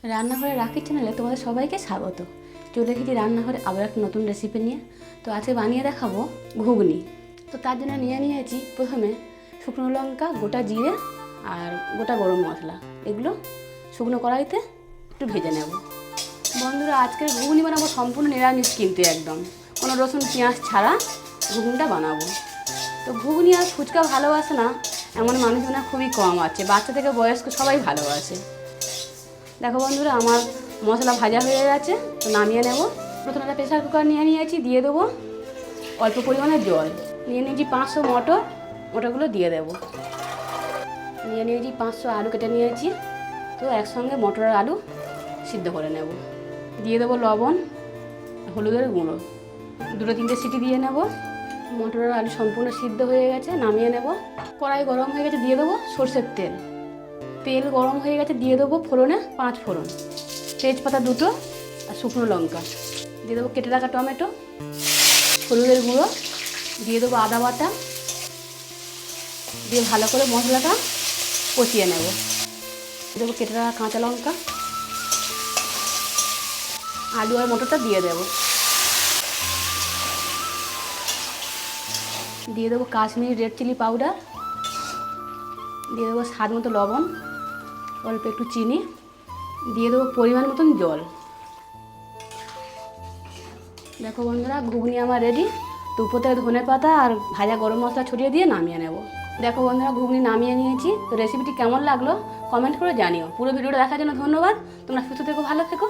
রান্নাঘরে রাখির চ্যানেলে তোমাদের সবাইকে স্বাগত। চলে এসেছি রান্নাঘরে আবার একটা নতুন রেসিপি নিয়ে। তো আজকে বানিয়ে দেখাবো ঘুগনি। তো তার জন্য নিয়েছি প্রথমে শুকনো লঙ্কা, গোটা জিরে আর গোটা গরম মশলা। এগুলো শুকনো কড়াইতে একটু ভেজে নেব। বন্ধুরা, আজকের ঘুগনি বানাবো সম্পূর্ণ নিরামিষ, কিন্তু একদম কোনো রসুন পেঁয়াজ ছাড়া ঘুগনিটা বানাবো। তো ঘুগনি আর ফুচকা ভালোবাসে না এমন মানুষজন খুবই কম আছে, বাচ্চা থেকে বয়স্ক সবাই ভালোবাসে। দেখো বন্ধুরা, আমার মশলা ভাজা হয়ে গেছে, তো নামিয়ে নেব। প্রথমে একটা প্রেসার কুকার নিয়েছি, দিয়ে দেবো অল্প পরিমাণে জল। নিয়েছি 500 মটরগুলো দিয়ে দেবো। নিয়েছি 500 আলু কেটে নিয়েছি, তো একসঙ্গে মটর আর আলু সিদ্ধ করে নেব। দিয়ে দেবো লবণ, হলুদের গুঁড়ো, 2-3টে সিটি দিয়ে নেব। মটর আর আলু সম্পূর্ণ সিদ্ধ হয়ে গেছে, নামিয়ে নেব। কড়াই গরম হয়ে গেছে, দিয়ে দেবো সরষের তেল। তেল গরম হয়ে গেছে, দিয়ে দেবো ফোড়নে 5 ফোড়ন, তেজপাতা 2টো আর শুকনো লঙ্কা। দিয়ে দেবো কেটে রাখা টমেটো, হলুদের গুঁড়ো, দিয়ে দেবো আদা বাটা, দিয়ে ভালো করে মশলাটা কষিয়ে নেব। দিয়ে দেবো কেটে রাখা কাঁচা লঙ্কা, আলু আর মটরটা দিয়ে দেবো। দিয়ে দেবো কাশ্মীরি রেড চিলি পাউডার, দিয়ে দেবো স্বাদ মতো লবণ, অল্প একটু চিনি, দিয়ে দেবো পরিমাণ মতন জল। দেখো বন্ধুরা, ঘুগনি আমার রেডি। তো উপর থেকে ধনে পাতা আর ভাজা গরম মশলা ছড়িয়ে দিয়ে নামিয়ে নেব। দেখো বন্ধুরা, ঘুগনি নামিয়ে নিয়েছি। তো রেসিপিটি কেমন লাগলো কমেন্ট করে জানিও। পুরো ভিডিওটা দেখার জন্য ধন্যবাদ। তোমরা সুস্থ থেকো, ভালো থেকো।